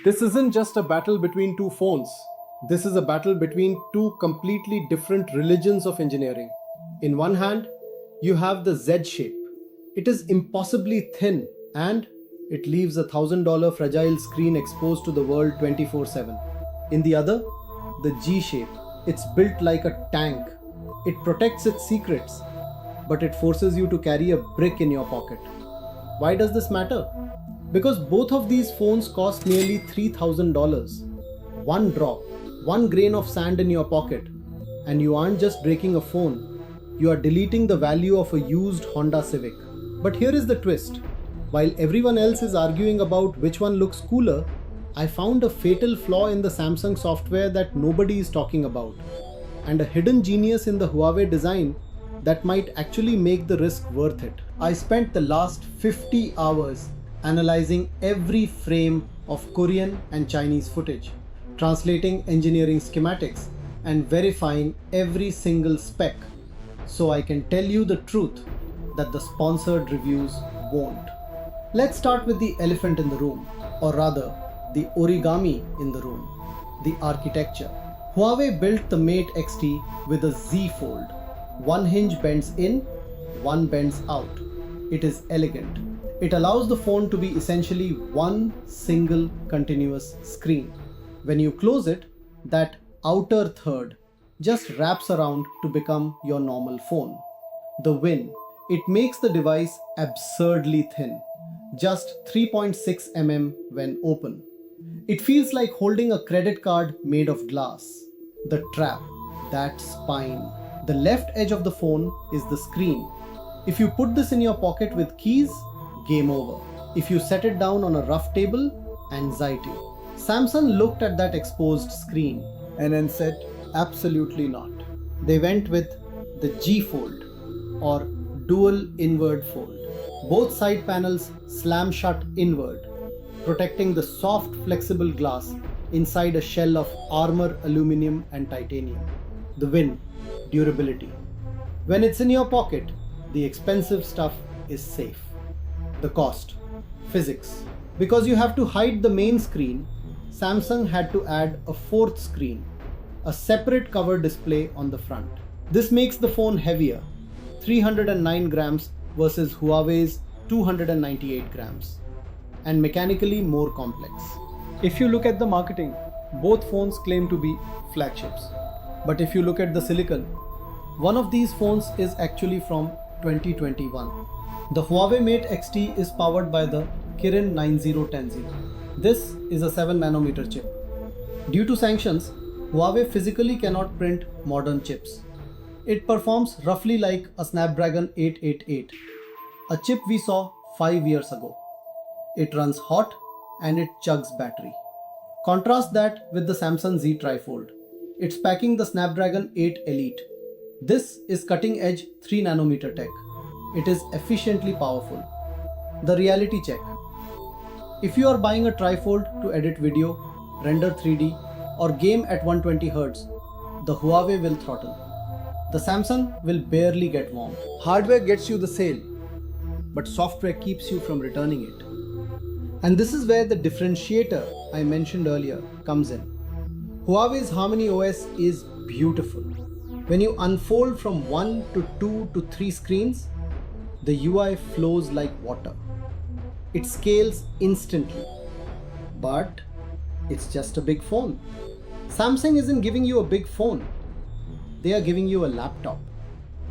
This isn't just a battle between two phones. This is a battle between two completely different religions of engineering. In one hand, you have the Z shape. It is impossibly thin and it leaves a $1,000 fragile screen exposed to the world 24/7. In the other, the G shape. It's built like a tank. It protects its secrets, but it forces you to carry a brick in your pocket. Why does this matter? Because both of these phones cost nearly $3,000. One drop, one grain of sand in your pocket, and you aren't just breaking a phone, you are deleting the value of a used Honda Civic. But here is the twist. While everyone else is arguing about which one looks cooler, I found a fatal flaw in the Samsung software that nobody is talking about, and a hidden genius in the Huawei design that might actually make the risk worth it. I spent the last 50 hours analyzing every frame of Korean and Chinese footage, translating engineering schematics, and verifying every single spec, so I can tell you the truth that the sponsored reviews won't. Let's start with the elephant in the room, or rather, the origami in the room, the architecture. Huawei built the Mate XT with a Z Fold. One hinge bends in, one bends out. It is elegant. It allows the phone to be essentially one single continuous screen. When you close it, that outer third just wraps around to become your normal phone. The win, it makes the device absurdly thin, just 3.6 mm when open. It feels like holding a credit card made of glass. The trap, that spine. The left edge of the phone is the screen. If you put this in your pocket with keys, game over. If you set it down on a rough table, anxiety. Samsung looked at that exposed screen and then said, absolutely not. They went with the G Fold, or dual inward fold. Both side panels slam shut inward, protecting the soft flexible glass inside a shell of armor aluminum and titanium. The win, durability. When it's in your pocket, the expensive stuff is safe. The cost, physics. Because you have to hide the main screen, Samsung had to add a fourth screen, a separate cover display on the front. This makes the phone heavier, 309 grams versus Huawei's 298 grams. And mechanically more complex. If you look at the marketing, both phones claim to be flagships. But if you look at the silicon, one of these phones is actually from 2021. The Huawei Mate XT is powered by the Kirin 9010. This is a 7nm chip. Due to sanctions, Huawei physically cannot print modern chips. It performs roughly like a Snapdragon 888, a chip we saw 5 years ago. It runs hot and it chugs battery. Contrast that with the Samsung Z TriFold. It's packing the Snapdragon 8 Elite. This is cutting edge 3nm tech. It is efficiently powerful. The reality check. If you are buying a TriFold to edit video, render 3D, or game at 120Hz, the Huawei will throttle. The Samsung will barely get warm. Hardware gets you the sale, but software keeps you from returning it. And this is where the differentiator I mentioned earlier comes in. Huawei's Harmony OS is beautiful. When you unfold from 1 to 2 to 3 screens, the UI flows like water. It scales instantly. But it's just a big phone. Samsung isn't giving you a big phone. They are giving you a laptop.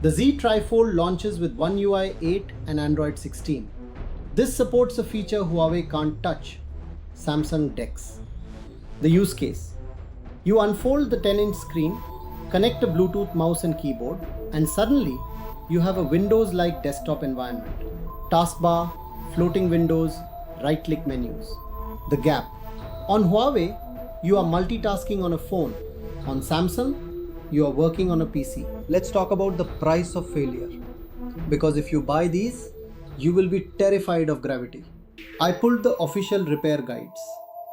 The Z TriFold launches with One UI 8 and Android 16. This supports a feature Huawei can't touch, Samsung DeX. The use case. You unfold the 10-inch screen, connect a Bluetooth mouse and keyboard, and suddenly you have a Windows-like desktop environment. Taskbar, floating windows, right-click menus. The gap. On Huawei, you are multitasking on a phone. On Samsung, you are working on a PC. Let's talk about the price of failure. Because if you buy these, you will be terrified of gravity. I pulled the official repair guides.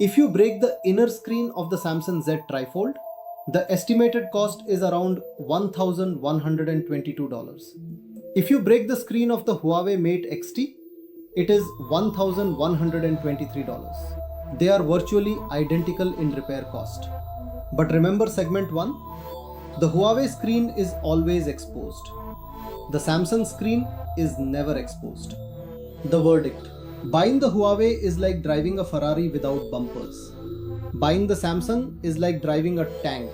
If you break the inner screen of the Samsung Z TriFold, the estimated cost is around $1,122. If you break the screen of the Huawei Mate XT, it is $1,123. They are virtually identical in repair cost. But remember segment 1? The Huawei screen is always exposed. The Samsung screen is never exposed. The verdict: buying the Huawei is like driving a Ferrari without bumpers. Buying the Samsung is like driving a tank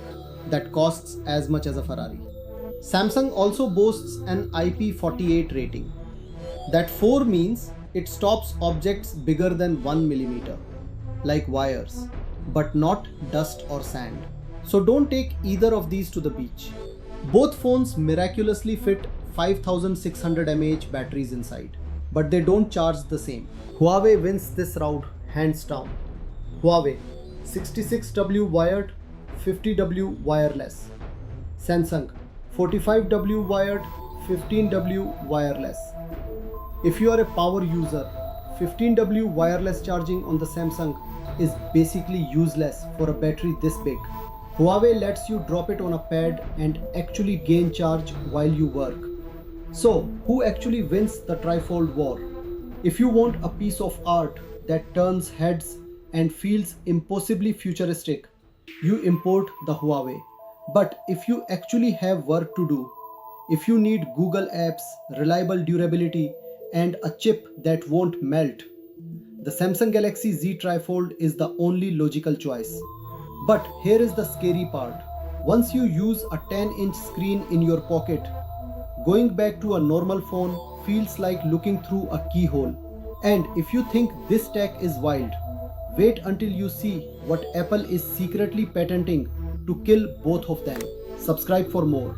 that costs as much as a Ferrari. Samsung also boasts an IP48 rating. That 4 means it stops objects bigger than 1 millimeter, like wires, but not dust or sand. So don't take either of these to the beach. Both phones miraculously fit 5600 mAh batteries inside, but they don't charge the same. Huawei wins this round hands down. Huawei 66W wired, 50W wireless. Samsung 45W wired, 15W wireless. If you are a power user, 15W wireless charging on the Samsung is basically useless for a battery this big. Huawei lets you drop it on a pad and actually gain charge while you work. So, who actually wins the trifold war? If you want a piece of art that turns heads and feels impossibly futuristic, you import the Huawei. But if you actually have work to do, if you need Google apps, reliable durability, and a chip that won't melt, the Samsung Galaxy Z TriFold is the only logical choice. But here is the scary part. Once you use a 10-inch screen in your pocket, going back to a normal phone feels like looking through a keyhole. And if you think this tech is wild, wait until you see what Apple is secretly patenting to kill both of them. Subscribe for more.